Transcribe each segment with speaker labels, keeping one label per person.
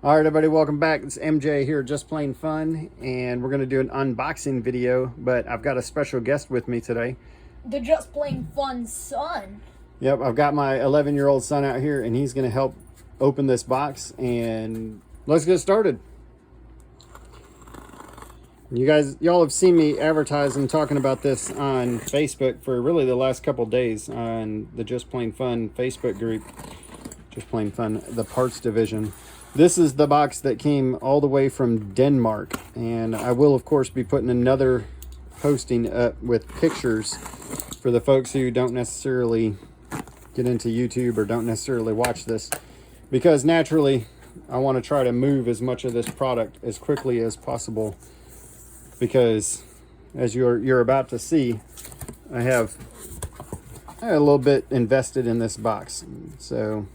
Speaker 1: All right, everybody, welcome back. It's MJ here, Just Plain Fun, and we're going to do an unboxing video, but I've got a special guest with me today.
Speaker 2: The Just Plain Fun son.
Speaker 1: Yep, I've got my 11-year-old son out here, and he's going to help open this box, and let's get started. Y'all have seen me advertising, talking about this on Facebook for really the last couple days on the Just Plain Fun Facebook group. Just Plain Fun, the parts division. This is the box that came all the way from Denmark, and I will of course be putting another posting up with pictures for the folks who don't necessarily get into YouTube or don't necessarily watch this, because naturally I want to try to move as much of this product as quickly as possible, because as you're about to see, I have a little bit invested in this box. So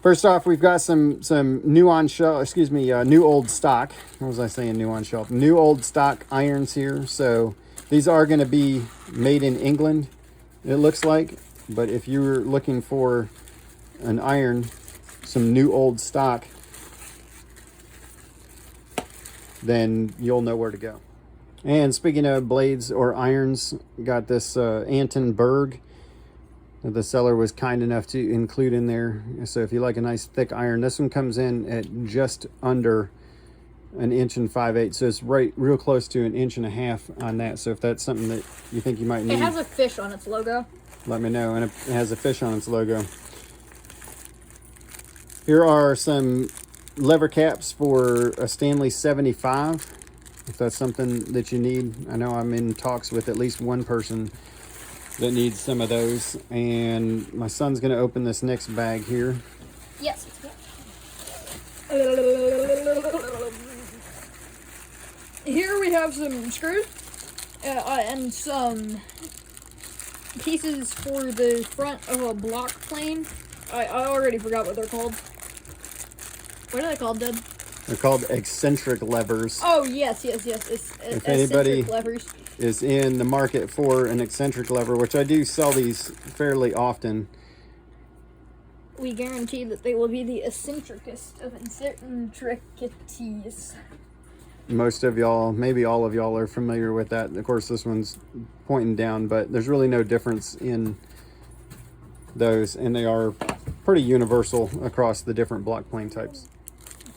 Speaker 1: first off, we've got some new on shelf, new old stock. What was I saying? New on shelf. New old stock irons here. So these are going to be made in England, it looks like. But if you're looking for an iron, some new old stock, then you'll know where to go. And speaking of blades or irons, got this Anton Berg. The seller was kind enough to include in there. So if you like a nice thick iron, this one comes in at just under 1 5/8 inches. So it's real close to 1.5 inches on that. So if that's something that you think you might need,
Speaker 2: it has a fish on its logo.
Speaker 1: Let me know. And it has a fish on its logo. Here are some lever caps for a Stanley 75. If that's something that you need. I know I'm in talks with at least one person that needs some of those, and my son's going to open this next bag here.
Speaker 2: Yes. Here we have some screws and some pieces for the front of a block plane. I already forgot what they're called. What are they called, Dad?
Speaker 1: They're called eccentric levers.
Speaker 2: Oh, yes.
Speaker 1: If anybody
Speaker 2: levers
Speaker 1: is in the market for an eccentric lever, which I do sell these fairly often,
Speaker 2: we guarantee that they will be the eccentricest of eccentricities.
Speaker 1: most of y'all, maybe all of y'all, are familiar with that. Of course, this one's pointing down, but there's really no difference in those, and they are pretty universal across the different block plane types.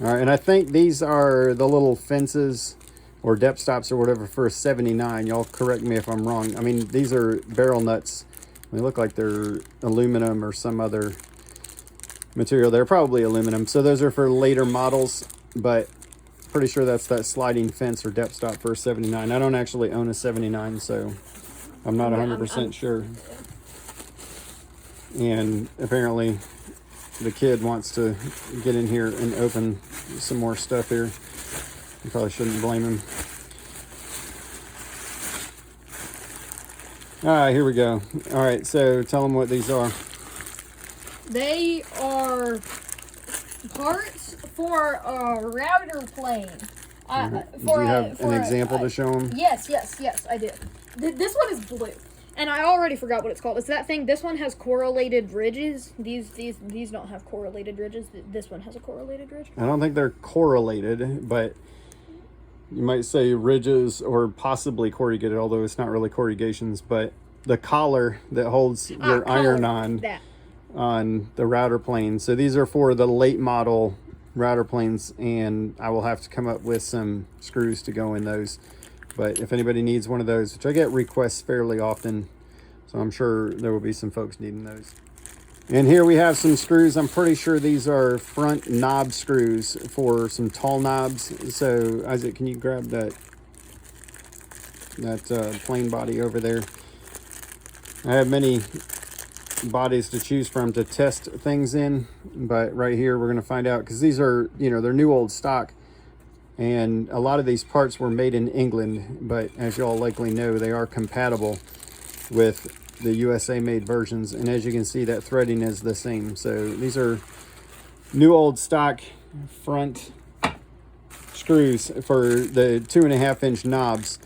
Speaker 1: All right, and I think these are the little fences or depth stops or whatever for a 79. Y'all correct me if I'm wrong. I mean, these are barrel nuts. They look like they're aluminum or some other material. They're probably aluminum. So those are for later models, but pretty sure that's that sliding fence or depth stop for a 79. I don't actually own a 79, so I'm not 100% sure. And apparently the kid wants to get in here and open some more stuff here. You probably shouldn't blame him. All right, here we go. All right, so tell them what these are.
Speaker 2: They are parts for a router plane.
Speaker 1: Do you have an example to show them?
Speaker 2: Yes, I do. This one is blue. And I already forgot what it's called. It's that thing. This one has correlated ridges. These don't have correlated ridges. This one has a correlated ridge.
Speaker 1: I don't think they're correlated, but you might say ridges or possibly corrugated, although it's not really corrugations. But the collar that holds your iron on the router plane. So these are for the late model router planes, and I will have to come up with some screws to go in those. But if anybody needs one of those, which I get requests fairly often, so I'm sure there will be some folks needing those. And here we have some screws. I'm pretty sure these are front knob screws for some tall knobs. So Isaac, can you grab that plane body over there? I have many bodies to choose from to test things in, but right here we're going to find out, because these are, they're new old stock. And a lot of these parts were made in England, but as y'all likely know, they are compatible with the USA made versions. And as you can see, that threading is the same. So these are new old stock front screws for the 2.5 inch knobs.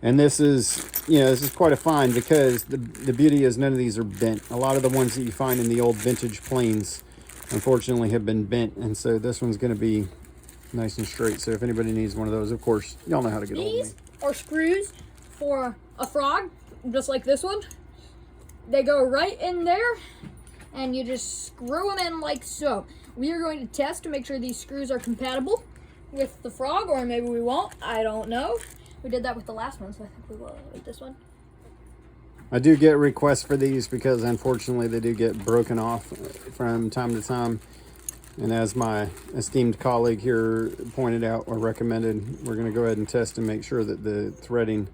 Speaker 1: And this is, this is quite a find, because the beauty is none of these are bent. A lot of the ones that you find in the old vintage planes unfortunately have been bent, and so this one's going to be nice and straight. So if anybody needs one of those, of course, y'all know how to get hold of me.
Speaker 2: These are screws for a frog, just like this one. They go right in there, and you just screw them in like so. We are going to test to make sure these screws are compatible with the frog, or maybe we won't. I don't know. We did that with the last one, so I think we will with this one.
Speaker 1: I do get requests for these because unfortunately they do get broken off from time to time. And as my esteemed colleague here pointed out or recommended, we're going to go ahead and test and make sure that the threading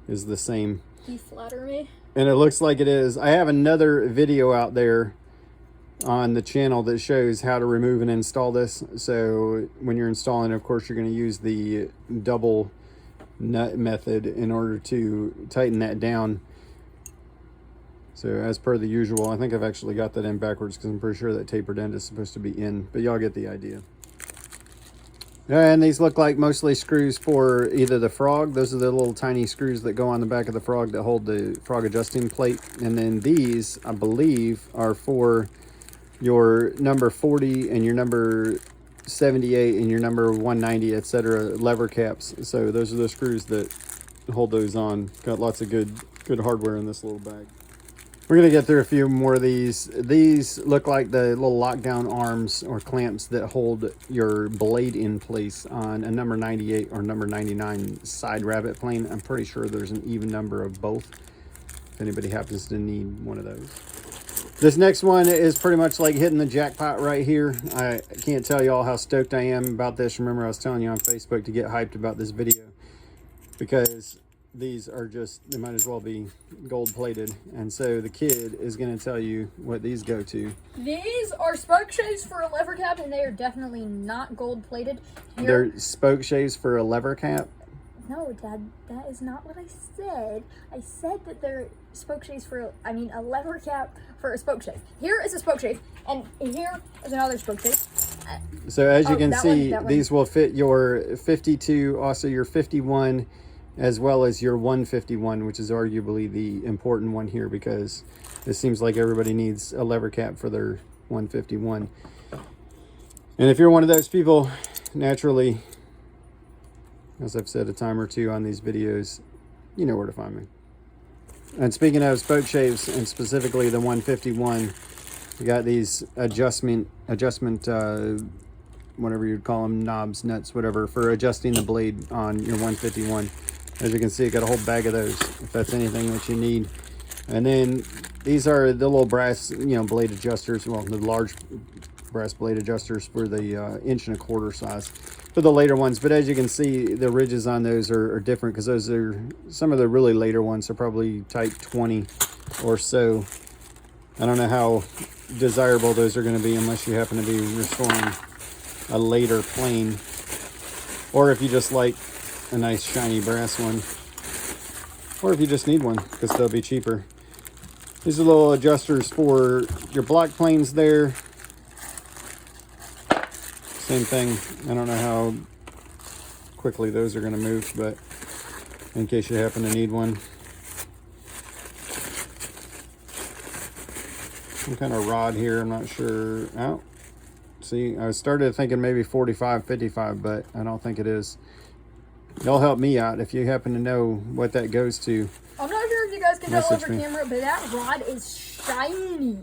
Speaker 1: is the same.
Speaker 2: You flatter me.
Speaker 1: And it looks like it is. I have another video out there on the channel that shows how to remove and install this. So when you're installing, of course, you're going to use the double nut method in order to tighten that down. So as per the usual, I think I've actually got that in backwards because I'm pretty sure that tapered end is supposed to be in, but y'all get the idea. And these look like mostly screws for either the frog. Those are the little tiny screws that go on the back of the frog that hold the frog adjusting plate. And then these, I believe, are for your number 40 and your number 78 and your number 190, etc. lever caps. So those are the screws that hold those on. Got lots of good hardware in this little bag. We're going to get through a few more of these. These look like the little lockdown arms or clamps that hold your blade in place on a number 98 or number 99 side rabbet plane. I'm pretty sure there's an even number of both, if anybody happens to need one of those. This next one is pretty much like hitting the jackpot right here. I can't tell you all how stoked I am about this. Remember, I was telling you on Facebook to get hyped about this video because these are just, they might as well be gold plated. And so the kid is going to tell you what these go to.
Speaker 2: These are spoke shaves for a lever cap, and they are definitely not gold plated.
Speaker 1: They're spoke shaves for a lever cap?
Speaker 2: No, Dad, that is not what I said. I said that they're spoke shaves for, a lever cap for a spoke shave. Here is a spoke shave, and here is another spoke shave.
Speaker 1: So as you can see,
Speaker 2: one.
Speaker 1: these will fit your 52, also your 51, as well as your 151, which is arguably the important one here because it seems like everybody needs a lever cap for their 151. And if you're one of those people, naturally, as I've said a time or two on these videos, you know where to find me. And speaking of spoke shaves, and specifically the 151, we got these adjustment, whatever you'd call them, knobs, nuts, whatever, for adjusting the blade on your 151. As you can see, I got a whole bag of those, if that's anything that you need. And then these are the little brass, blade adjusters. Well, the large brass blade adjusters for the 1 1/4 inch size for the later ones. But as you can see, the ridges on those are different because those are some of the really later ones are probably type 20 or so. I don't know how desirable those are going to be unless you happen to be restoring a later plane, or if you just like a nice shiny brass one, or if you just need one because they'll be cheaper. These are little adjusters for your block planes there. Same thing. I don't know how quickly those are going to move, but in case you happen to need one. Some kind of rod here, I'm not sure. Oh, see, I started thinking maybe 45, 55, but I don't think it is. Y'all help me out if you happen to know what that goes to.
Speaker 2: I'm not sure if you guys can tell over camera, but that rod is shiny.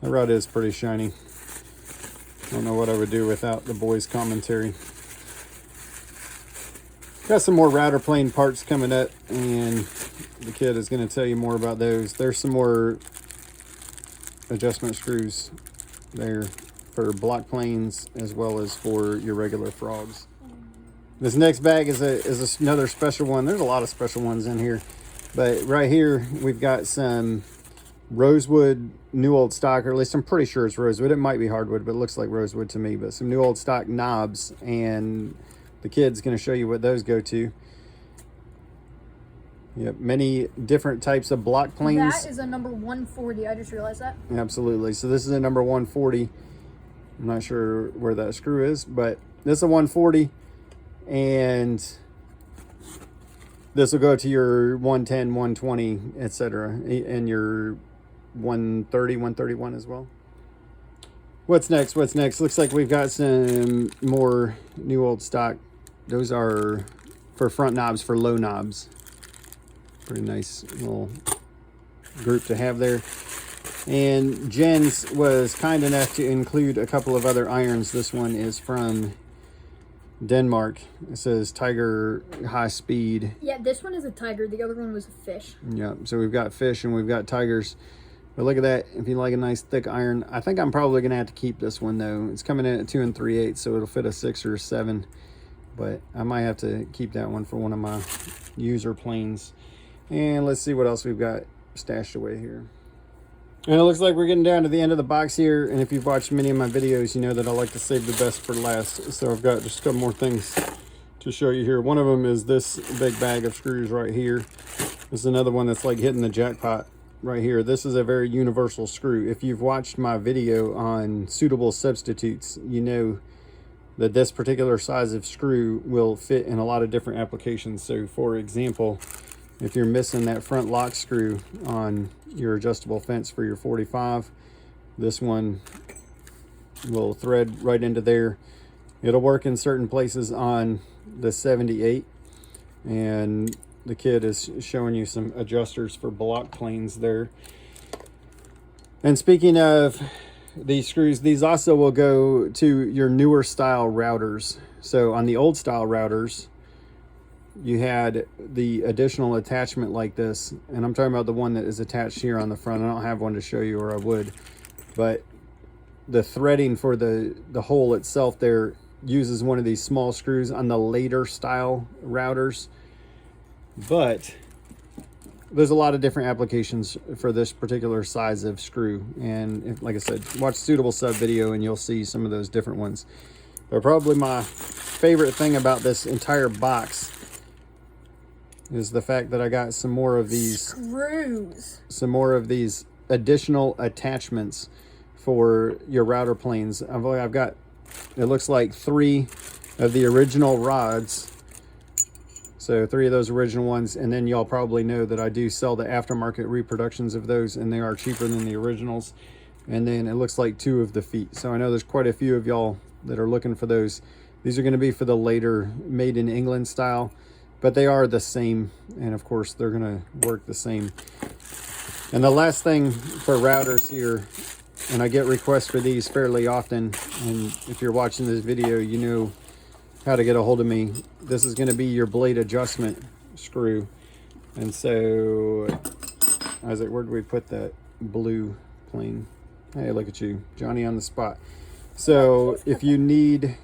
Speaker 1: That rod is pretty shiny. I don't know what I would do without the boys' commentary. Got some more router plane parts coming up, and the kid is going to tell you more about those. There's some more adjustment screws there for block planes as well as for your regular frogs. This next bag is another special one. There's a lot of special ones in here, but right here we've got some rosewood new old stock, or at least I'm pretty sure it's rosewood. It might be hardwood, but it looks like rosewood to me. But some new old stock knobs, and the kid's going to show you what those go to. Yep, many different types of block planes.
Speaker 2: That is a number 140. I just realized that.
Speaker 1: Absolutely. So this is a number 140. I'm not sure where that screw is, but this is a 140. And this will go to your 110, 120, etc. And your 130, 131 as well. What's next? What's next? Looks like we've got some more new old stock. Those are for front knobs, for low knobs. Pretty nice little group to have there. And Jens was kind enough to include a couple of other irons. This one is from Denmark. It says Tiger High Speed.
Speaker 2: Yeah, this one is a tiger. The other one was a fish.
Speaker 1: Yeah, so we've got fish and we've got tigers. But look at that. If you like a nice thick iron, I think I'm probably going to have to keep this one though. It's coming in at 2 3/8, so it'll fit a 6 or a 7. But I might have to keep that one for one of my user planes. And let's see what else we've got stashed away here. And it looks like we're getting down to the end of the box here. And if you've watched many of my videos, you know that I like to save the best for last. So I've got just a couple more things to show you here. One of them is this big bag of screws right here. This is another one that's like hitting the jackpot right here. This is a very universal screw. If you've watched my video on suitable substitutes, you know that this particular size of screw will fit in a lot of different applications. So for example, if you're missing that front lock screw on your adjustable fence for your 45, this one will thread right into there. It'll work in certain places on the 78, and the kid is showing you some adjusters for block planes there. And speaking of these screws, these also will go to your newer style routers. So on the old style routers, you had the additional attachment like this, and I'm talking about the one that is attached here on the front. I don't have one to show you, or I would, but the threading for the hole itself there uses one of these small screws on the later style routers. But there's a lot of different applications for this particular size of screw, and if, like I said, watch suitable sub video and you'll see some of those different ones. But probably my favorite thing about this entire box is the fact that I got some more of these
Speaker 2: screws,
Speaker 1: some more of these additional attachments for your router planes. I've got, it looks like 3 of the original rods. So 3 of those original ones, and then y'all probably know that I do sell the aftermarket reproductions of those, and they are cheaper than the originals. And then it looks like 2 of the feet. So I know there's quite a few of y'all that are looking for those. These are going to be for the later made in England style, but they are the same, and of course they're going to work the same. And the last thing for routers here, and I get requests for these fairly often, and if you're watching this video, you know how to get a hold of me. This is going to be your blade adjustment screw. And so, Isaac, where did we put that blue plane? Hey, look at you, Johnny on the spot. So if you need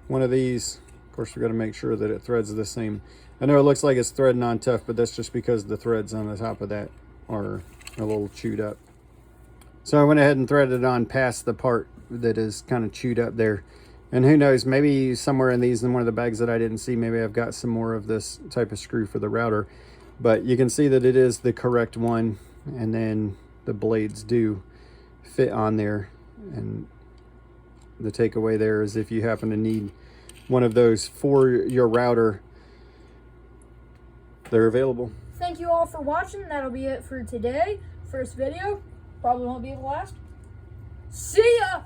Speaker 1: one of these, of course, we've got to make sure that it threads the same. I know it looks like it's threading on tough, but that's just because the threads on the top of that are a little chewed up. So I went ahead and threaded on past the part that is kind of chewed up there. And who knows, maybe somewhere in these, in one of the bags that I didn't see, maybe I've got some more of this type of screw for the router. But you can see that it is the correct one, and then the blades do fit on there. And the takeaway there is if you happen to need one of those for your router, they're available.
Speaker 2: Thank you all for watching. That'll be it for today. First video. Probably won't be the last. See ya!